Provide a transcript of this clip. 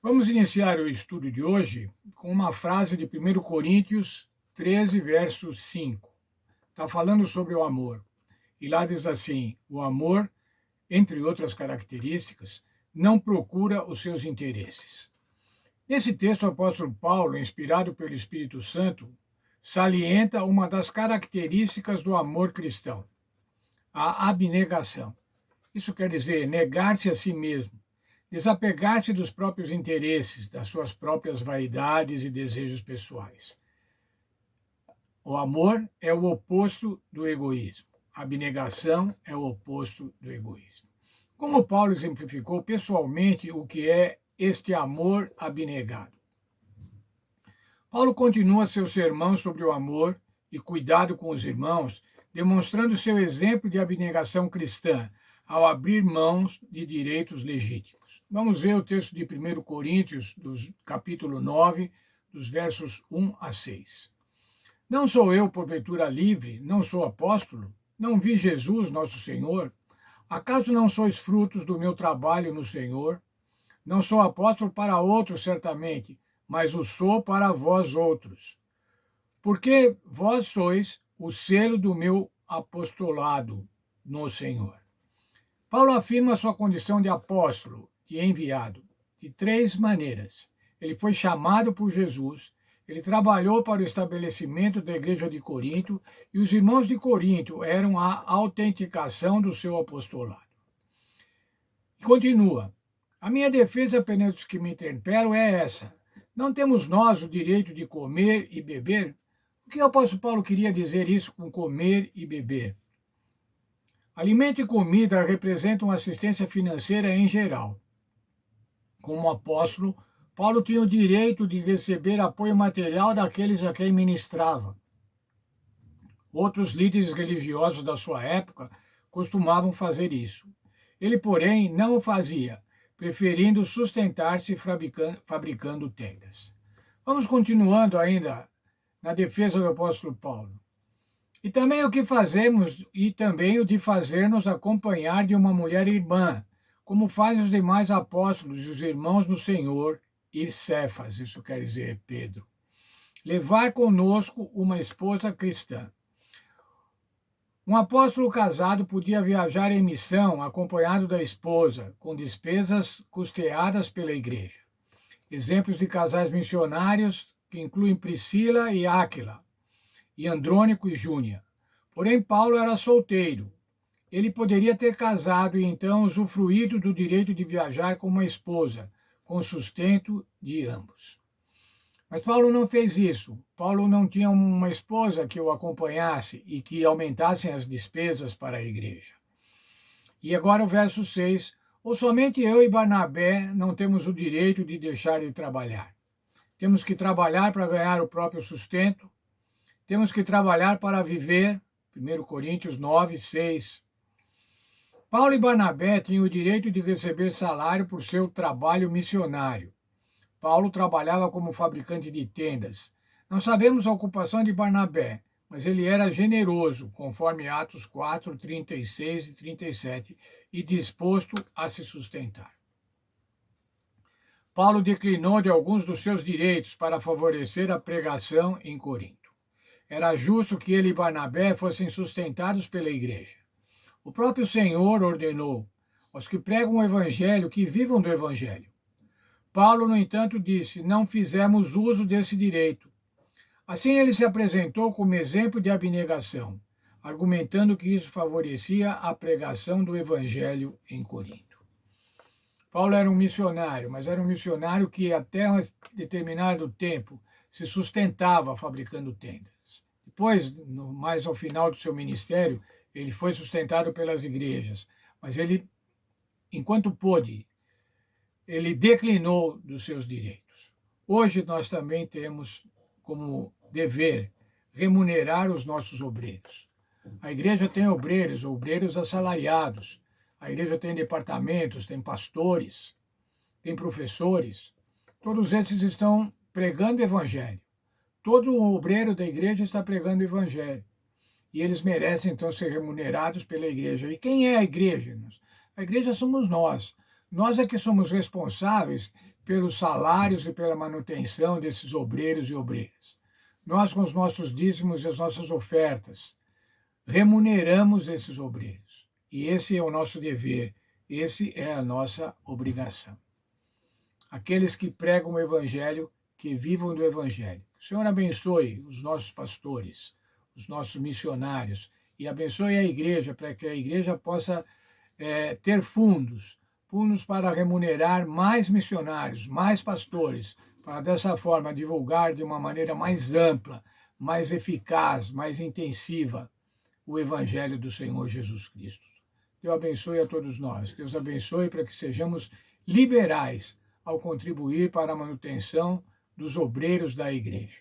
Vamos iniciar o estudo de hoje com uma frase de 1 Coríntios 13, verso 5. Está falando sobre o amor. E lá diz assim: o amor, entre outras características, não procura os seus interesses. Nesse texto, o apóstolo Paulo, inspirado pelo Espírito Santo, salienta uma das características do amor cristão, a abnegação. Isso quer dizer negar-se a si mesmo, desapegar-se dos próprios interesses, das suas próprias vaidades e desejos pessoais. O amor é o oposto do egoísmo. A abnegação é o oposto do egoísmo. Como Paulo exemplificou pessoalmente o que é este amor abnegado. Paulo continua seu sermão sobre o amor e cuidado com os irmãos, demonstrando seu exemplo de abnegação cristã ao abrir mãos de direitos legítimos. Vamos ver o texto de 1 Coríntios, capítulo 9, dos versos 1 a 6. Não sou eu, porventura, livre? Não sou apóstolo? Não vi Jesus, nosso Senhor? Acaso não sois frutos do meu trabalho no Senhor? Não sou apóstolo para outros, certamente, mas o sou para vós outros. Porque vós sois o selo do meu apostolado no Senhor. Paulo afirma sua condição de apóstolo e enviado de três maneiras. Ele foi chamado por Jesus, ele trabalhou para o estabelecimento da igreja de Corinto e os irmãos de Corinto eram a autenticação do seu apostolado. E continua. A minha defesa perante os que me interpelam é essa. Não temos nós o direito de comer e beber? O que o apóstolo Paulo queria dizer isso com comer e beber? Alimento e comida representam assistência financeira em geral. Como apóstolo, Paulo tinha o direito de receber apoio material daqueles a quem ministrava. Outros líderes religiosos da sua época costumavam fazer isso. Ele, porém, não o fazia, preferindo sustentar-se fabricando tendas. Vamos continuando ainda na defesa do apóstolo Paulo. E também o que fazemos, e também o de fazer-nos acompanhar de uma mulher irmã, como fazem os demais apóstolos e os irmãos no Senhor, e Cefas, isso quer dizer Pedro. Levar conosco uma esposa cristã. Um apóstolo casado podia viajar em missão acompanhado da esposa, com despesas custeadas pela igreja. Exemplos de casais missionários que incluem Priscila e Áquila, e Andrônico e Júnia. Porém, Paulo era solteiro. Ele poderia ter casado e então usufruído do direito de viajar com uma esposa, com sustento de ambos. Mas Paulo não fez isso. Paulo não tinha uma esposa que o acompanhasse e que aumentassem as despesas para a igreja. E agora o verso 6. Ou somente eu e Barnabé não temos o direito de deixar de trabalhar. Temos que trabalhar para ganhar o próprio sustento. Temos que trabalhar para viver. 1 Coríntios 9, 6. Paulo e Barnabé tinham o direito de receber salário por seu trabalho missionário. Paulo trabalhava como fabricante de tendas. Não sabemos a ocupação de Barnabé, mas ele era generoso, conforme Atos 4, 36 e 37, e disposto a se sustentar. Paulo declinou de alguns dos seus direitos para favorecer a pregação em Corinto. Era justo que ele e Barnabé fossem sustentados pela igreja. O próprio Senhor ordenou aos que pregam o evangelho que vivam do evangelho. Paulo, no entanto, disse: não fizemos uso desse direito. Assim, ele se apresentou como exemplo de abnegação, argumentando que isso favorecia a pregação do evangelho em Corinto. Paulo era um missionário, mas era um missionário que até um determinado tempo se sustentava fabricando tendas. Depois, mais ao final do seu ministério, ele foi sustentado pelas igrejas, mas ele, enquanto pôde, ele declinou dos seus direitos. Hoje nós também temos como dever remunerar os nossos obreiros. A igreja tem obreiros assalariados. A igreja tem departamentos, tem pastores, tem professores. Todos esses estão pregando o evangelho. Todo obreiro da igreja está pregando o evangelho. E eles merecem, então, ser remunerados pela igreja. E quem é a igreja? A igreja somos nós. Nós é que somos responsáveis pelos salários e pela manutenção desses obreiros e obreiras. Nós, com os nossos dízimos e as nossas ofertas, remuneramos esses obreiros. E esse é o nosso dever, esse é a nossa obrigação. Aqueles que pregam o Evangelho, que vivam do Evangelho. Que o Senhor abençoe os nossos pastores, os nossos missionários, e abençoe a igreja, para que a igreja possa ter fundos para remunerar mais missionários, mais pastores, para dessa forma divulgar de uma maneira mais ampla, mais eficaz, mais intensiva o Evangelho do Senhor Jesus Cristo. Deus abençoe a todos nós. Deus abençoe para que sejamos liberais ao contribuir para a manutenção dos obreiros da igreja.